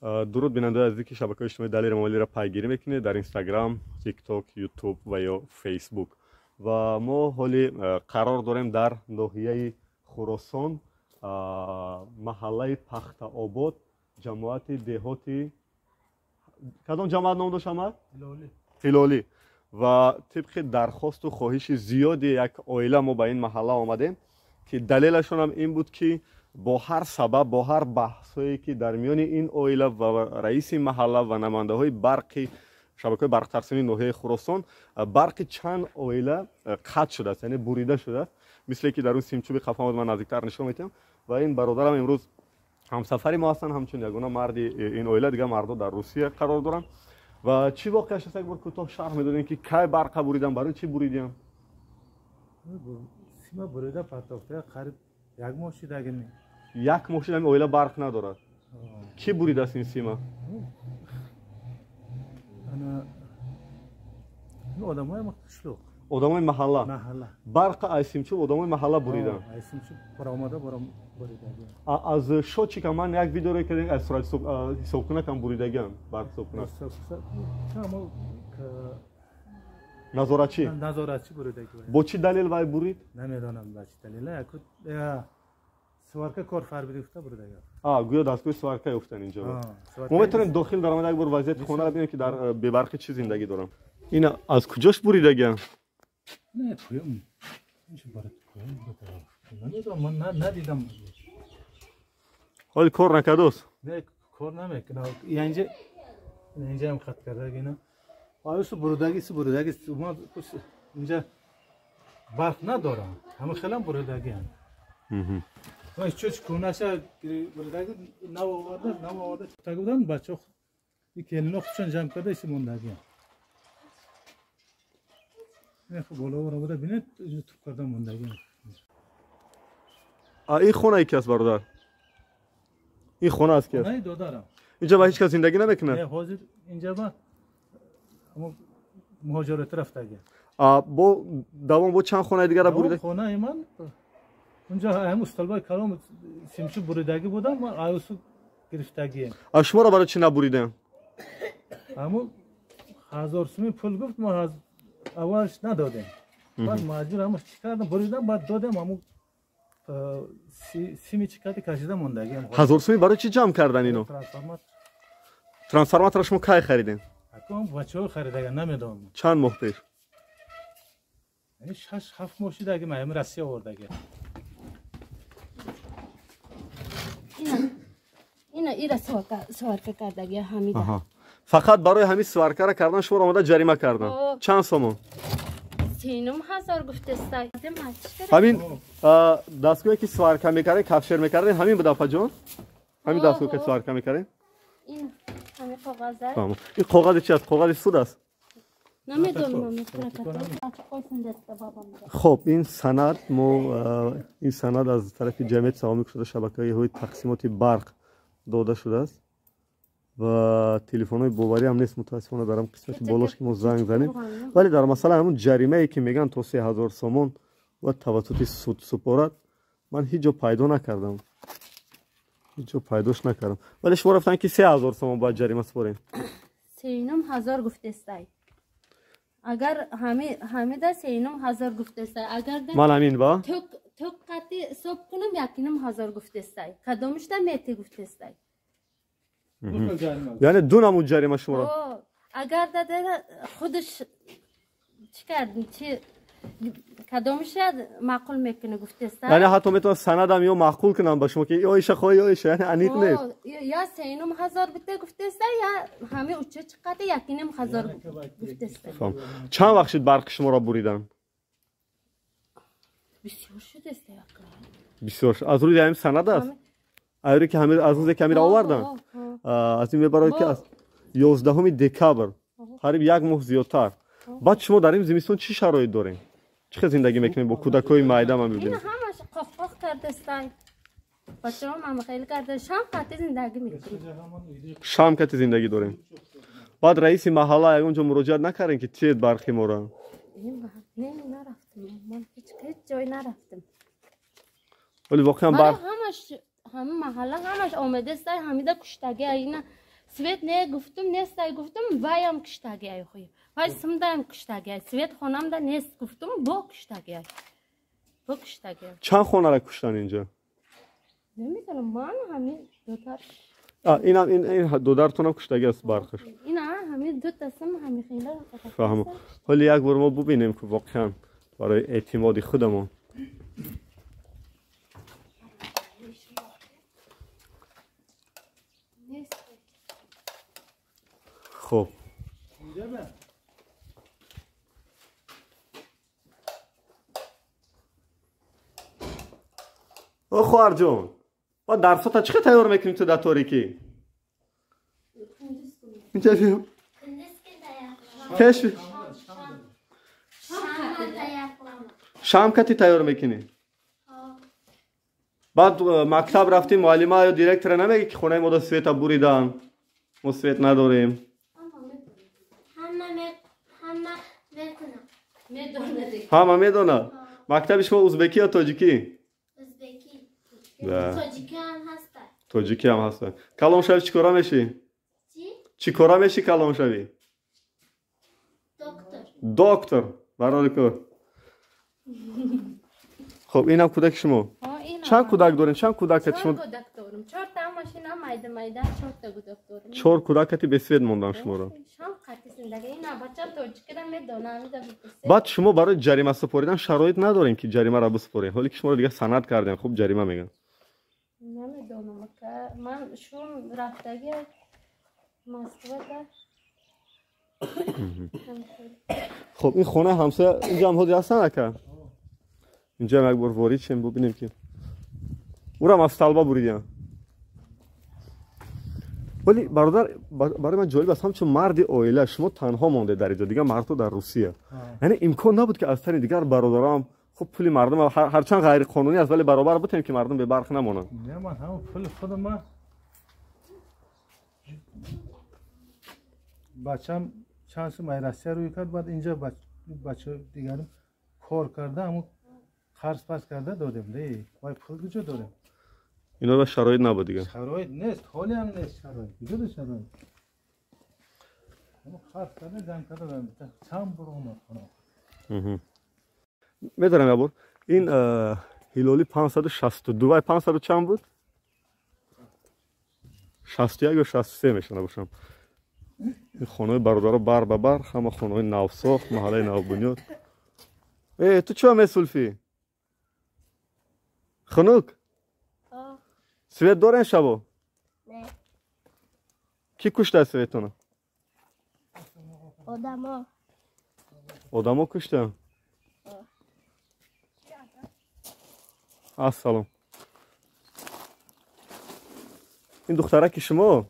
درود بیننده عزیزی که شبکه اجتماعی دلیل مالی را پیگیری میکنید در اینستاگرام، تیک توک، یوتیوب و یا فیسبوک. و ما حالی قرار داریم در ناحیه خراسان، محله پختا آباد، جماعت دهاتی. کدام جماعت نام داشت آمد؟ هلالی. و طبق درخواست و خواهش زیادی یک عائله ما به این محله آمدیم که دلیلشون هم این بود که با هر سبب، با هر بحثایی که در میان این عائله و رئیس محله و نماینده های برق شبکه برق ترسیمی ناحیه خراسان، برق چند عائله قطع شده است، یعنی بریده شده است. مثل که در اون سیمچوب خفا من نزدیکتر نشون میدم. و این برادرم امروز همسفری ما هستن، همچون یگانه مرد این عائله، دیگه مردا در روسیه قرار دارن. و چی واقعش است یک بار کوتاه شرح میدادین که کی برق بریدن، برای چی بریدن؟ سیما بریده پرتافته قریب یک ماه شده اگه نه. یک ماه شده این عائله برق ندارد. کی بریده است این سیما؟ انا آدمای مخشلو. آدمای محله. برق ایسیمچوب آدمای محله بریدن. ایسیمچوب برآمده بریده. از شو چی که من یک ویدیو رو کردم از سرعت صبحونه کم بریدگان برق صبحونه. چما نظارتچی بریده. با چی دلیل وای برید؟ نمیدونم با چی دلیل. سوارکه کار فربی افته بریده. گویا دستگاه سوارکه افتن اینجا. ما میتونیم داخل در آمده یک بار وضعیت خونه رو ببینیم که در بی برق چی زندگی دارم. این از کجاش بریدگان؟ نه تویم. اینجا برات تویم. من ندیدم. حال کار نکردوس؟ نه کار نمیکنه. اینجا هم خط کرده گینا. آیوس بریدگی ما اینجا برق ندارم. همه خیلی بریدگی هم. ما چوچ کناشا بریدگی نوآورده تا بودن بچه این کلینا خوشن جمع کرده ایش موندگی هم. نه خب بالا بوده بینید تو کرده موندگی هم. این خونه یکی است برادر؟ این خونه است که؟ نه دادارم. اینجا با هیچ کس زندگی نمیکنه؟ نه حاضر اینجا با مهاجرت رفته گه. با دوام با چند خونه دیگه را بریده؟ خونه من اونجا هم استالبای کلام سیمچو بریدگی بودم، ما آیوسو گرفتگی. شما را برای چی نبریدن؟ اما 1000 سومی پول گفت ما از اولش ندادیم. بعد ماجر همش چیکار کردم بریدم بعد دادم اما سیمی چیکاتی کشیده موندگی. 1000 سومی برای چی جمع کردن اینو؟ ترانسفورماتور شما کی خریدین؟ اکم بچه‌ها خریدن نمیدونم. چند ماه پیش؟ یعنی 6 7 ماه شده اگه من رسی آوردگی. اینا سوارکه کردگی حمیده. فقط برای همین سوارکه را کردن شما آمده جریمه کردن. چند سوم؟ 3000 گفته استای. همین دستگاهی که سوارکه میکردین کفشر میکردین همین بود آپا جان؟ همین دستگاهی که سوارکه میکردین؟ این همه کاغذه. این کاغذ چی است؟ کاغذ سود است؟ نمیدونم. خب این سند از طرف جمعیت سهامی شده شبکه‌های های تقسیمات برق داده شده است و تلفن‌های باوری هم نیست متاسفانه در هم قسمت بالاش که ما زنگ زنیم، ولی در مثلا همون جریمه ای که میگن تا 3000 سومون و توسط سود سپارت من هیچ جا پیدا نکردم، هیچ جا پیداش نکردم، ولی شما رفتن که 3000 سومون باید جریمه سپارین. 39000 گفته استای. اگر همه ده 39000 گفته استای. اگر ده من همین با تو قطعی صبح کنم یکینم 1000 گفته استای. کدامش ده میتی گفته استای. یعنی دو نمود جریمه شما را. اگر ده خودش چی کردن چی کدامش معقول میکنه گفته استای. یعنی حتی میتونه سند هم یا معقول کنم با شما که یا ایشه خواهی یا ایشه، یعنی انیق نیست. یا 39000 بده گفته استای یا همه اوچه چقدر یکینم 1000 گفته استای. چند وقت شد برق شما را بریدن؟ بسیار شده استای. بسیار شد. از روی همین سند است؟ ایری که همه از روز کمی را آوردن. از این میبرای که از 11 دکبر قریب یک ماه زیادتر. بعد شما در این زمستون چی شرایط دارین؟ چه زندگی میکنین با کودکای مایده من ببینید؟ این همش قاق کرده استای. بچه‌ها هم خیلی کرده شام قطعی زندگی میکنین. شام قطعی زندگی دارین. بعد رئیس محله اونجا مراجعه نکردین که چی برخی ما را؟ نه نرفتم. من هیچ جای نرفتم. ولی واقعا برق همه محله همش آمده است، همیده کشتگی اینا سویت نه گفتم نیست گفتم وایم کشتگی ای خوی وای سمدم کشتگی سویت خونم دا نیست گفتم با کشتگی با کشتگی چند خونه را کشتن اینجا؟ نمیدونم من همین دوتر این دو درتون هم کشتگی است برخش این همین دو تاسم همین خیلی فهمم حالا یک بار ما ببینیم که واقعا برای اعتماد خودمون خب او خواهر جون با درساتا چقدر تیار میکنیم تو در تاریکی؟ اینجا بیم کش شام کتی تیار میکنی؟ بعد مکتب رفتیم معلمه یا دیرکتر نمیگه که خونه ما دا سویتا بریدن ما سویت نداریم همه میدونه مکتب شما ازبکی یا تاجیکی؟ تاجیکی هم هستن تاجیکی هم هستن کلام شوی چی کارا میشی؟ چی کارا میشی کلام شوی؟ دکتر برای کار خب اینم کودک شما چند کودک دارین؟ چند کودک شما؟ 4 کودک دارم 4 تا ماشینا مایده مایده 4 تا کودک دارم 4 کودکتی به سوید موندن شما را شام قطعی زندگی این بچه تاجیکی را میدونم بعد شما برای جریمه سپاریدن شرایط ندارین که جریمه را بسپارین حالی که شما را دیگه سند کردین خب جریمه میگن نمیدونم که من شوم رفتگی مسئول خب این خونه همسایه اینجا هم حاضر هستن اکا اینجا هم یک بار وارد شیم ببینیم که او را هم از طلبه بریدیم ولی برادر برای من جالب است همچون مرد عائله شما تنها مانده در اینجا دیگه مرد تو در روسیه یعنی امکان نبود که از طریق دیگر برادرام خب پول مردم هرچند غیر قانونی است ولی برابر بودیم که مردم به برق نمونن نه من همون پول خودم من بچم چند سو مدرسه روی کرد بعد اینجا بچه دیگرم کار کرده اما خرج پس کرده دادیم نه وای پول کجا داریم اینا به شرایط نبود دیگه شرایط نیست حالی هم نیست شرایط کجا ده شرایط اما خرج کرده جمع کرده دارم چند برو اومد خانم میدارم یه بار این هیلالی 562 و 500 چند بود؟ 61 یا 63 میشنه باشم این خانه برادر بر به بر همه خانه نو ساخت محله نو بنیاد تو چه میسولفی؟ خنوک سویت دارین شبا؟ نه کی کشته سویتونه؟ آدما کشته؟ السلام این دختره که شما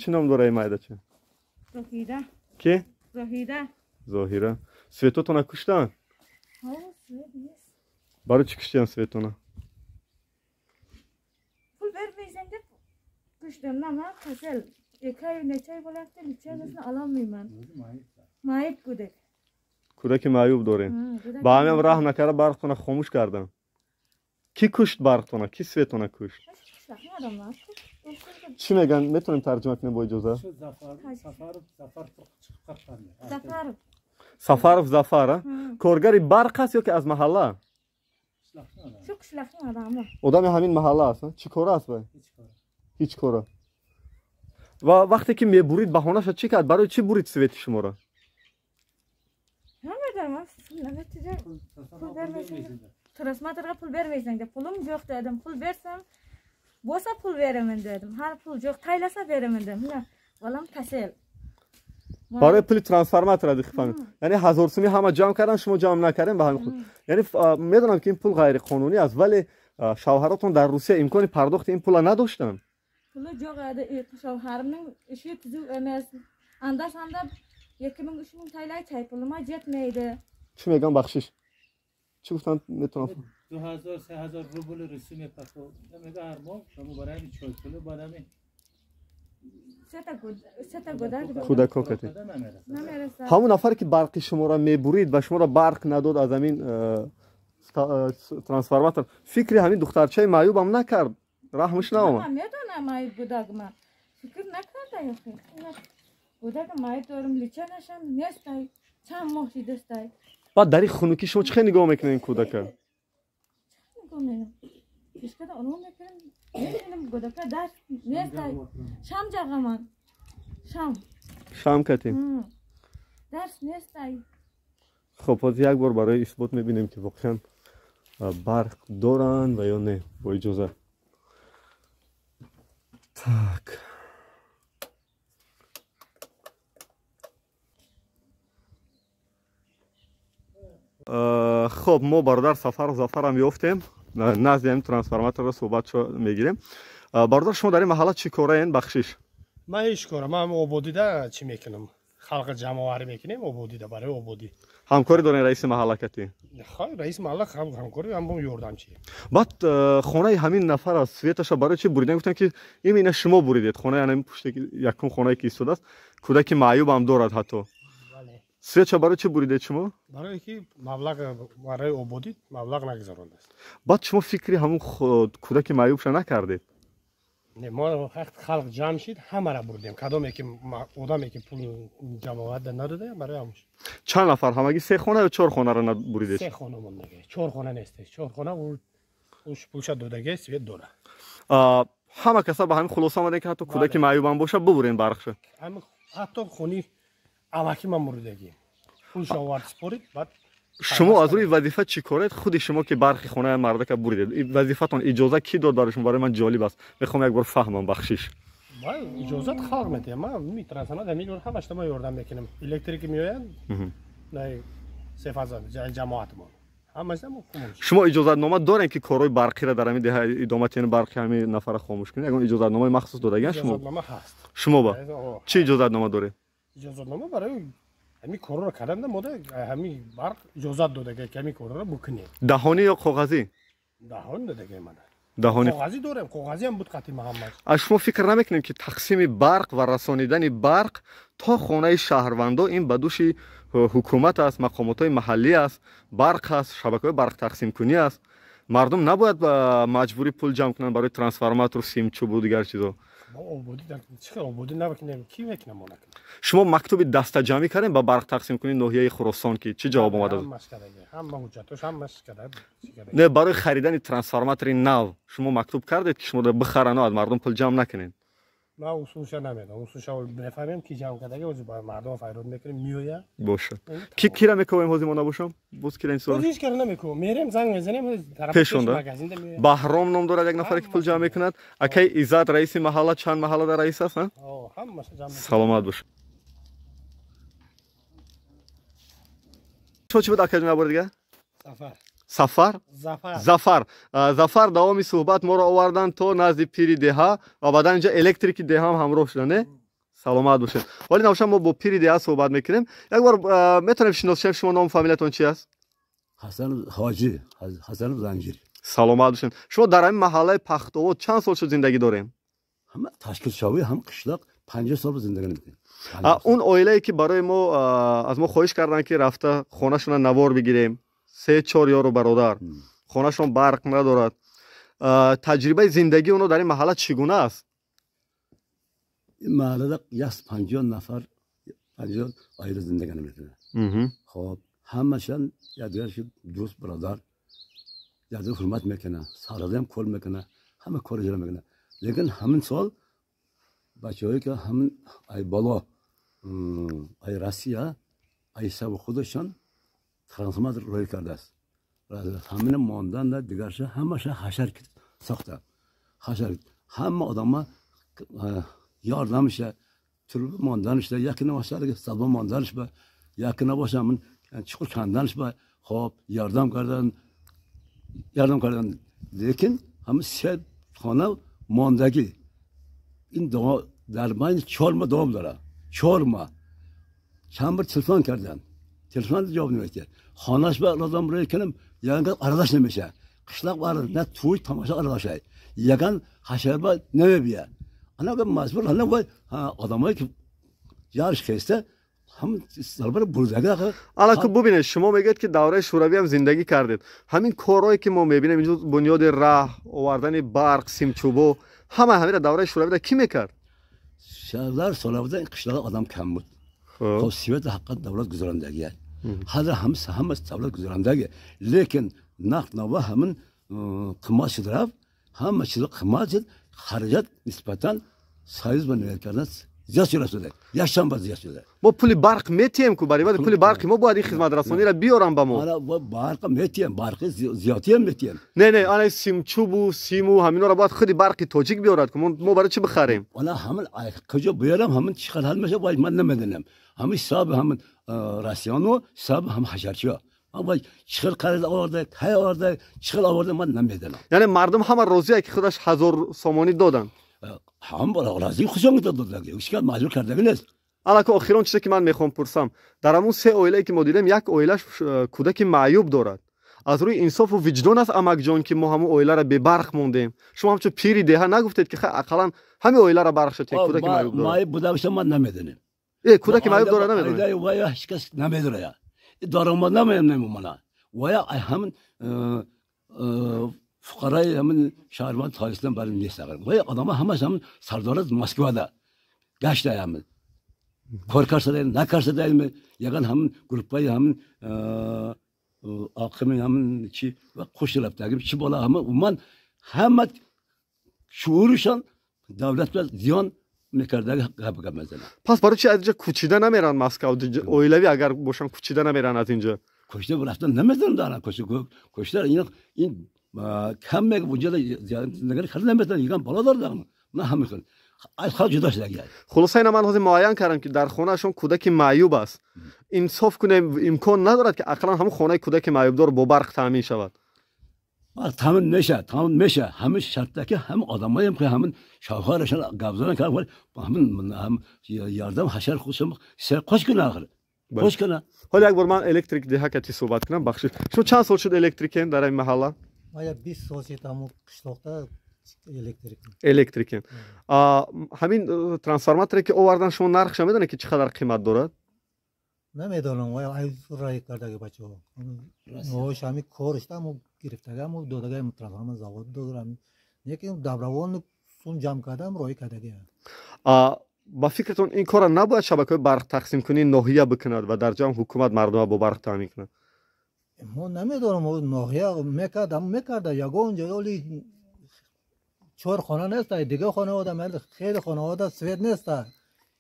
چی نام داره این مایده چه؟ زهیره کی؟ زهیره زهیره سویتوتونه کشتن؟ سوید نیست برای چی کشتن سویتونه؟ پول بیزنده کشتم نه من قتل یکی نچای بلفته نچای مثل الان میمن مایب کودک کودک معیوب دارین با همین راه نکرده برقتونه خاموش کردن کی کشت برقتونه؟ کی سویتونه کشت؟ چی میگن؟ میتونیم ترجمه کنیم با اجازه؟ سفرف زفر کارگری برق است یا که از محله؟ آدم همین محله است چی کاره است بای؟ هیچ کاره و وقتی که میبرید بهانه شد چی کرد؟ برای چی برید سویت شما را؟ Turasma tarafı pul vermeysen de pulum yok dedim. Pul versem bosa pul veremem dedim. Her pul yok taylasa veremem dedim. Ne? Vallahi tasel. برای پول ترانسفورماتور را دیگه یعنی 1000 سومی همه جمع کردن شما جمع نکردین به همین خود یعنی میدونم که این پول غیر قانونی است ولی شوهراتون در روسیه امکان پرداخت این پول نداشتن پول جو قاعده شوهرمن اشی تو امس انداز انداز 2000 تایلای چای پولما جت میده چی میگم بخشش چی گفتن میتونم 2000 3000 روبل رسوم پاسو میگه هر ماه شما برای چای پول برای سه گودک کودک کتی همون نفر که برق شما را میبرید و شما را برق نداد از همین ترانسفورماتور فکری همین دخترچه معیوب هم نکرد رحمش نامد میدونم معیوب بودم من فکر نکرده آخه بوده که مایی دارم لیچه نشم نیستای چند ماه شیدستای بعد در این خنوکی شما چه نگاه میکنین کودک؟ نگاه میکنم پیشکده اونو میکنم میبینم بوده که درس نیستای شام جاگه من شام کتیم درس نیستای خب پس یک بار برای اثبات میبینیم که واقعا برق دارن و یا نه با اجازه так خب ما برادر سفر هم یافتیم نزد این ترانسفورماتور رو صحبت میگیریم برادر شما در این محله چی کاره این بخشش من هیچ کارم من عبودیده چی میکنم خلق جمع‌آوری میکنیم عبودیده برای عبودی همکاری دارین رئیس محله کتی خواهی رئیس محله همکاری هم با یاردمچی بعد خانه همین نفر از سویتش برای چی بریدن گفتن که این شما بریدید خانه یعنی پشت یکم خانه کی ایستاده است کودک معیوب هم دارد حتی سویتش برای چی بریدید شما برای که مبلغ برای عبودی مبلغ نگذارنده است بعد شما فکری همون کودک معیوبش نکردید نه ما وقت خلق جمع شد همه را بردیم کدامی که آدمی که پول جمعیت نداده برای همش چند نفر همگی 3 خانه یا 4 خانه را بریدید 3 خانه مونده 4 خانه نیست 4 خانه اونش پولش دادگی سویت داره همه کسا به همین خلاصه آمدن که حتی کودک معیوب هم باشه ببرین برقش هم حتی خونی الکی من بردگی پولش آورد سپرید بعد شما از روی وظیفه چی کارید خود شما که برخی خانه مرده که بریدید این وظیفتون اجازه کی داد برای شما برای من جالب است میخوام یک بار فهمم بخشش ما اجازه خلق میدیم ما میترسن همین همش ما یاردم میکنیم الکتریک میآید نه سفازا جماعت ما همش ما شما اجازه نامه دارین که کارهای برقی را در همین ده ادامه تین برقی همین نفر خاموش کنید اگه اجازه نامه مخصوص دادگان شما اجازه نامه هست شما با چی اجازه نامه داره اجازه نامه برای همین کارا رو کردن ماده همین برق اجازه داده که همین کارا رو بکنیم دهانی یا کاغذی دهان داده من دهانی کاغذی دارم کاغذی هم بود قطعی محمد از شما فکر نمیکنید که تقسیم برق و رسانیدن برق تا خانه شهروندا این بدوش حکومت است مقامات محلی است برق است شبکه‌های برق تقسیم کنی است مردم نباید با مجبوری پول جمع کنن برای ترانسفورماتور سیم چوب و دیگر چیزا ما عبودی چیکار عبودی نکنیم کی میکنه ما نکنیم شما مکتوب دسته جمعی کردین با برق تقسیم کنین ناحیه خراسان کی چه جواب اومد هم حجتش هم کرده نه برای خریدن ترانسفورماتور نو شما مکتوب کردید که شما بخرن از مردم پول جمع نکنین ما اصولش نمیدونم اصولش بفهمیم کی جمع کرده و با مردم فایرود میکنیم میویا باشه کی را میکنیم هازی ما نباشم باز کی این سوال هیچ کار نمیکنم میریم زنگ میزنیم طرف پیشونده بهرام نام داره یک نفر که پول جمع میکند اکی عزت رئیس محله چند محله در رئیس است ها سلامت باشه چی بود اکی جناب دیگه سفر ظفر دوامی صحبت ما رو آوردن تا نزد پیری دهه و بعدا اینجا الکتریک دهه هم همراه شدن سلامت باشید ولی نوشم ما با پیری دهه صحبت میکنیم یک بار میتونیم شناسیم شما نام فامیلتون چی است حسن حاجی حسن زنجیری سلامت باشید شما در این محله پختاوت چند سال شد زندگی داریم همه تشکیل شاوی هم قشلاق 50 سال زندگی میکنیم اون اویله‌ای که برای ما از ما خواهش کردن که رفته خونه‌شون نوار بگیریم 3-4 یارو برادر خونه‌شون برق ندارد تجربه زندگی اونو در این محله چگونه است این محله 50 نفر 50 عائله زندگی میکنه خب همشون یادگارش دوست برادر یادگار حرمت میکنه سالانه هم کل میکنه همه کار اجرا میکنه لیکن همین سال بچه‌هایی که همین ای بالا ای روسیه ای سب خودشان ترانسفورماتور روی کرده است همین ماندن دیگرش همش حشر ساخته حشر همه آدم یاردم میشه تو ماندنش یکی نباشه که سبب ماندنش به یکی نباشه من چیکار کندنش به خب یاردم کردن لیکن همه 3 خانه ماندگی این در بین 4 ماه دوام داره 4 ماه چند بار تلفن کردن تلفن جواب نمیده خانه‌اش به لازم روی کنم یعنی آرادش نمیشه قشلاق وارد نه توی تماشا آرادشه یگان حشر با نمیبیه انا به مجبور حالا باید آدمایی که یارش خسته هم سالبر بردگاه حالا که ببینید شما میگید که دوره شوروی هم زندگی کردید همین کارهایی که ما میبینیم اینجا بنیاد راه آوردن برق سیم چوبو همین دوره شوروی کی میکرد Şehirler solavda kışlarda adam kam بود. خب خب سویت حقا دولت گذراندگی است. حالا همه دولت گذراندگی. لیکن نقد نوا همون قیمت شده همه چیز قیمت خرجات نسبتاً سایز و نویل کردن زیاد شده. یکشنبه باز زیاد شده. ما پول برق میتیم که برای پول برق ما باید این خدمت رسانی را بیارم به ما. حالا برق میتیم برق زیادی هم میتیم. نه آن سیم چوب و سیم و همینا را باید خودی برق تاجیک بیارد که ما برای چی بخریم؟ حالا همون کجا بیارم همون چقدر حل میشه باید من نمیدونم. همین صاحب همون راسیانو صاحب هم حشرچیا. اما چقدر قرض آورده تای آورده چقدر آورده من نمیدونم. یعنی مردم همه راضیه که خودش 1000 سامانی دادن. هم بالا راضی خوشم دادن. اشکال معلوم کرده نیست. حالا که آخران چیزی که من میخوام پرسم در همون 3 اویله که ما دیدیم یک اویلش کودک معیوب دارد. از روی انصاف و وجدان است امک جان که ما همون اویله را به برق موندیم. شما همچون پیری ده نگفتید که اقلا همین اویله را برق شد کودک معیوب دارد. معیوب بوده باشه من نمیدونم. کودک معیوب دارد نمیدونم. ویا هیچ کس نمیدونه. درآمد نمیدونم. ویا همون فقرای همون شهرمان تاریخی برای نیست اگر. ویا آدم همش همون سردارت مسکو ده. گشته همون. کار شده نکار شده یگان همون گروپای همون آقای همون چی و خوش رفتگی چی بالا همون همه شعورشان دولت و زیان میکرده گپ میزنه. پس برای چی از اینجا کوچیده نمیرن مسکو اویلوی اگر باشن کوچیده نمیرن از اینجا؟ کوچیده رفتن نمیدونم دارن کوچیده این کم میگه وجود زیاد نگاری خرید نمیدونن یگان بالا دارن نه همین از خارج جدا شده. خلاصه اینا من حاضر معین کردم که در خونهشون کودک معیوب است. انصاف کنه امکان ندارد که اقلا همون خانه کودک معیوب دار با برق تامین شود. تامین میشه همه شرطه که هم آدمایی که همون شاهکارشون گابزان کردن هم یاردم حشر خودشون سر خوش کنه آخر خوش کنه. حالا یک بار من الکتریک دهکتی صحبت کنم بخشید. شما چند سال شد الکتریکین در این محله؟ ما 20 سال شدم قشلاقتا الکتریکین. همین ترانسفورماتری که آوردن شما نرخش میدونه که چقدر قیمت دارد؟ نمیدونم وای از رای کرده بچه‌ها. نوش همین کارش تام گرفتگم و دادگاه ترانسفورمر زاوید دادم. یکی دبروان سون جمع کردم رای کرده. با فکرتون این کار نباید شبکه برق تقسیم کنی ناحیه بکند و در جمع حکومت مردم با برق تامین کنه؟ ما نمیدونم ناحیه میکرده یگان جایی 4 خانه نیست دیگه خانه آدم خیلی خانه آدم سوید نیست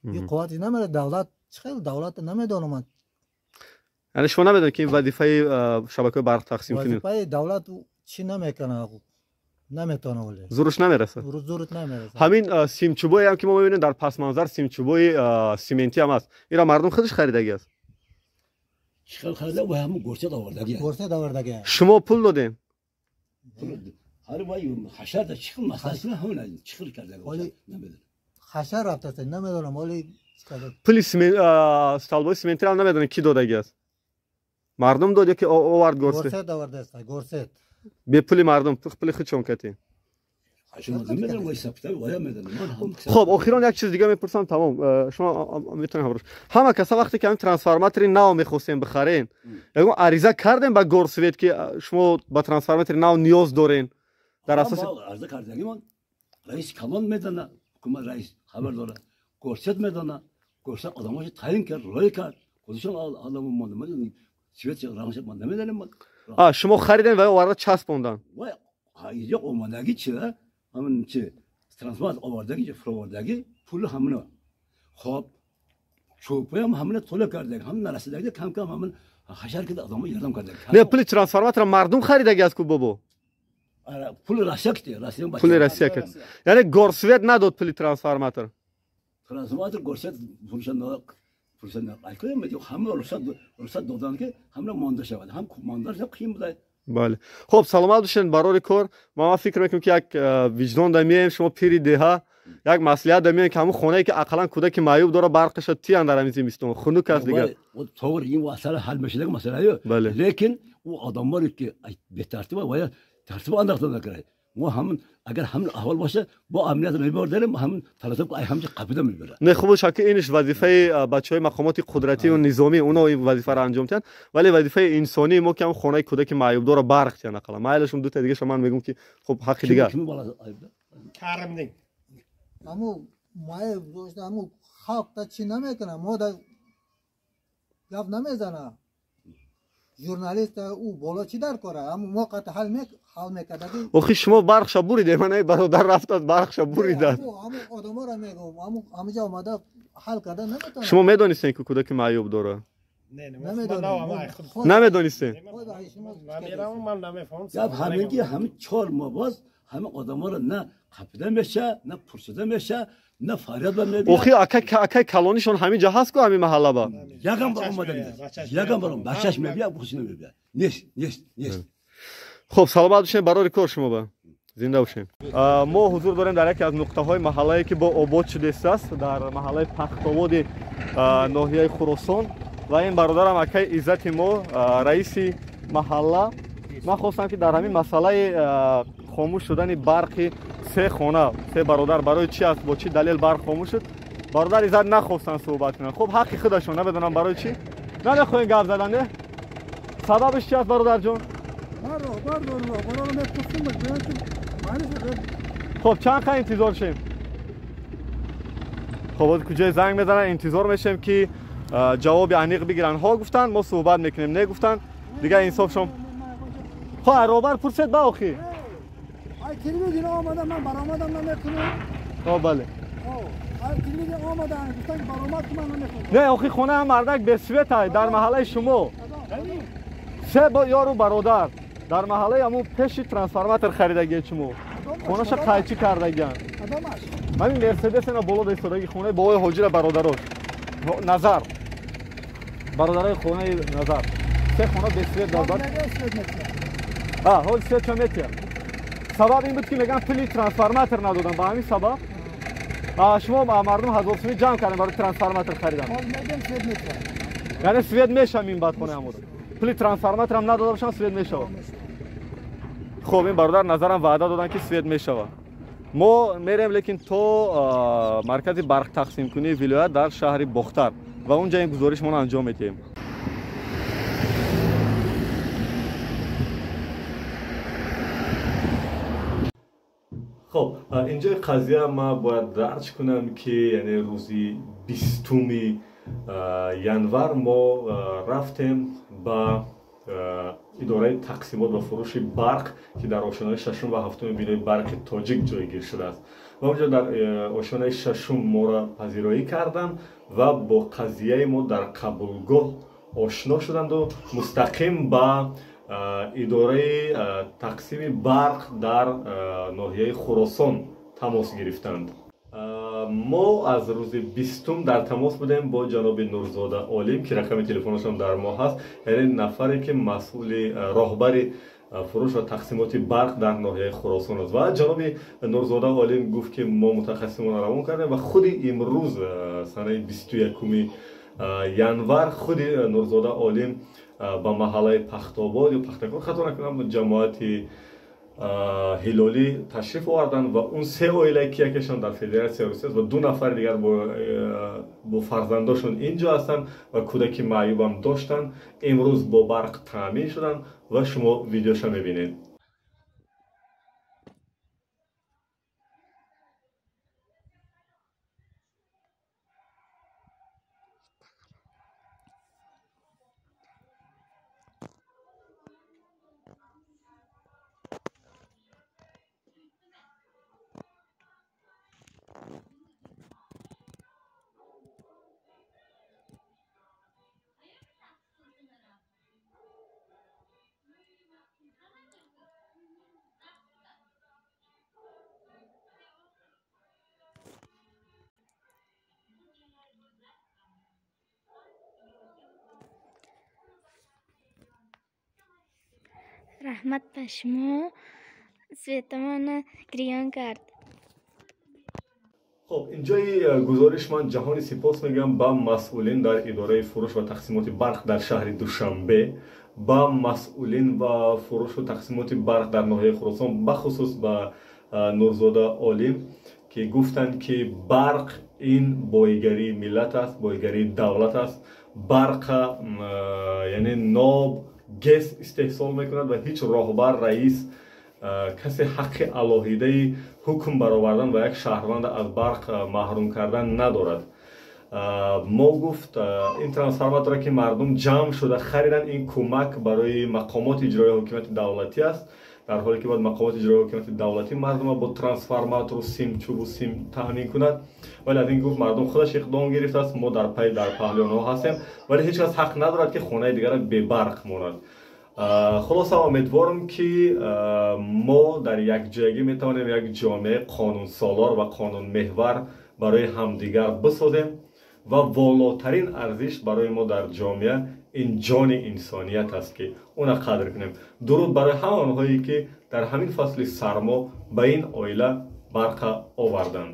این قوتی نمیده دولت خیلی دولت نمیدونم. یعنی شما نمیدونید که این وظیفه شبکه برق تقسیم کنید؟ وظیفه دولت چی نمیکنه نمیتونه ولی زورش نمیرسه. زورت نمیرسه. همین سیم چوبایی هم که ما میبینیم در پس منظر سیم چوبای سیمنتی هم هست. اینا مردم خودش خریدگی است. چقدر خریده و همون گرسه آوردگی. شما پول دادین؟ هر وای حشر ده چیکار مسئله همونه چیکار کرده ولی نمیدونم حشر رفته نمیدونم ولی پول سیمنت استالبای سیمنتی هم نمیدونه کی دادگی است. مردم داد که آورد گرسه داورده است گرسه به پول مردم پول خود چون کتی. نمیدونم وای سپتای وای میدونم. خب اخیرا یک چیز دیگه میپرسم تمام شما میتونید خبرش. همه کسا وقتی که همین ترانسفورماتری نو میخواستین بخرین یگو عریضه کردین با گورسویت که شما با ترانسفورماتری نو نیاز دارین در اساس عرضه کردگیمون رئیس کلان میدونه حکومت رئیس خبر داره گورسیت میدونه گورسیت آدماش تعیین کرد رای کرد خودشون آدم میدونن سویت رامش من نمیدونم. شما خریدین و وارد چسبوندن وای اینجا اومدگی چیه همون چی ترانسفورمات آوردگی فروردگی پول همونه خب چوبه هم همونه طول کرده هم نرسیدگی کم کم همون حشر کرده آدمو یادم کرده. نه پول ترانسفورمات را مردم خریدگی از کو بابا؟ پول راسیکتی راسیون پول راسیک یعنی گورسویت نداد پول ترانسفورماتر گورسویت پولشون الکل میگه همه رخصت دادن که همه مانده شود هم مانده شد قیم بده. بله خب سلامت باشین برای کار. ما فکر میکنم که یک وجدان دمیم شما پیری ده یک مسئله دمیم که همون خونه ای که اقلا کودک معیوب داره برقش تی اندر همیزی میستون خنوک است دیگه طور این مسئله حل میشه دیگه مسئله بله. لیکن او آدمایی که به ترتیب و ترتیب انداخته نکنه ما همون اگر همون احوال باشه با امنیت میبردیم همون ترتیب همچه قبیده میبره. نه خوبه که اینش وظیفه بچهای مقامات قدرتی و نظامی اونا این وظیفه را انجام میدن ولی وظیفه انسانی ما که هم خونه کودک معیوب داره برق تیان اقلا مایلشون دو تا دیگه شما من میگم که خب حق دیگه کرم نه اما مایه دوست همون خاک تا چی نمیکنه ما در گپ نمیزنه ژورنالیست او بالا چی در کاره همون موقع حل میکرده آخه شما برقش بریده من برادر رفتاد برقش بریده همون آدما را میگم همونجا اومده حل کرده نمیتونه شما میدونستین که کودک معیوب داره نمیدونستین گپ همینگی همه 4 ماه باز همه آدما را نه قپیده میشه نه پرسیده میشه نه فریاد میده آخه اکای کلونیشون همینجا هست که همین محله با یگم با اومدن یگم برام بچهش میبیا خوشی نمیبیا نیست خب سلامت باشین برای کار شما با زنده باشین ما حضور داریم در یکی از نقطه های محله که با آباد شده است در محله پخت‌آباد ناحیه خراسان و این برادرم اکای عزت ما رئیس محله من خواستم که در همین مسئله خاموش شدن برق 3 خانه 3 برادر برای چی است با چی دلیل برق خاموش شد برادر عزت نخواستن صحبت کنن خب حق خودشون نمیدونم برای چی نمیخواین گپ زدن نه سببش چی است برادر جان خب چند خواهی انتظار شیم خب از کجای زنگ میزنن انتظار میشیم که جواب عمیق بگیرن ها گفتن ما صحبت میکنیم نه گفتن دیگه انصاف شم خب روبر پرسید با اخی تلویزیون آمده من برآمدم نمیکنم بله تلویزیون آمدن گفتن که برآمد که من نمیکنم نه اخی خونه هم مردک به سویت در محله شما 3 یارو برادر در محله همون پیش ترانسفورماتر خریدگی شما خونه شا قایچی کردگیان من این مرسدس اینا بالا دستادگی خونه با حاجی برادراش نظر برادرای خونه نظر 3 خونه به سویت دادن حال سویت چه میتیر سبب این بود که میگن پلی ترانسفورماتر ندادن با همین سبب شما مردم 1000 سومی جمع کردن برای ترانسفورماتر خریدن یعنی سوید میشم این بعد خونه همون پلی ترانسفورماتر هم نداده باشن سوید میشه خب این برادر نظرم وعده دادن که سوید میشه ما میریم لیکن تو مرکز برق تقسیم کنی ولایت در شهر بختر و اونجا این گزارش ما انجام میدیم خب اینجا قضیه ما باید درج کنم که یعنی روزی 20 ینور ما رفتیم با اداره تقسیمات و فروش برق که در آشنای 6 و 7 بینای برق تاجیک جایگیر شده است و اونجا در آشنای 6 ما را پذیرایی کردن و با قضیه ما در قبولگاه آشنا شدند و مستقیم با اداره تقسیم برق در ناحیه خراسان تماس گرفتند ما از روز 20 در تماس بودیم با جناب نورزاده عالم که رقم تلفنش هم در ما هست یعنی نفری که مسئول راهبر فروش و تقسیمات برق در ناحیه خراسان است و جناب نورزاده عالم گفت که ما متخصصان روان کردیم و خود امروز سنه 21 ینور خود نورزاده عالم با محله پخت‌آباد یا پختکار خطا نکنم جماعت هلالی تشریف آوردن و اون 3 عائله که یکیشان در فدراسیون روسیه است و 2 نفر دیگر با فرزنداشون اینجا هستن و کودک معیوب هم داشتن امروز با برق تامین شدن و شما ویدیوش هم میبینید رحمت پشما سویتمان گریان کرد خب اینجای گزارش من جهانی سپاس میگم با مسئولین در اداره فروش و تقسیمات برق در شهر دوشنبه با مسئولین و فروش و تقسیمات برق در ناحیه خراسان بخصوص با نورزاده عالم که گفتند که برق این بایگری ملت است بایگری دولت است برق یعنی ناب گس استحصال میکند و هیچ راهبر رئیس کسی حق الهیده حکم برآوردن و یک شهروند از برق محروم کردن ندارد. ما گفت این ترانسفورماتور که مردم جمع شده خریدن، این کمک برای مقامات اجرایی حکومت دولتی است، در حالی که باید مقامات اجرایی حکومت دولتی مردم با ترانسفورماتور و سیم چوب و سیم تامین کند، ولی از این گفت مردم خودش اقدام گرفته است. ما در پهلوان ها هستیم، ولی هیچ کس حق ندارد که خانه دیگر به برق ماند. خلاصه امیدوارم که ما در یک جایگی میتوانیم یک جامعه قانون سالار و قانون محور برای همدیگر بسازیم و والاترین ارزش برای ما در جامعه این جان انسانیت است که اون قدر کنیم. درود برای همه آنهایی که در همین فصل سرما به این عائله برق آوردند.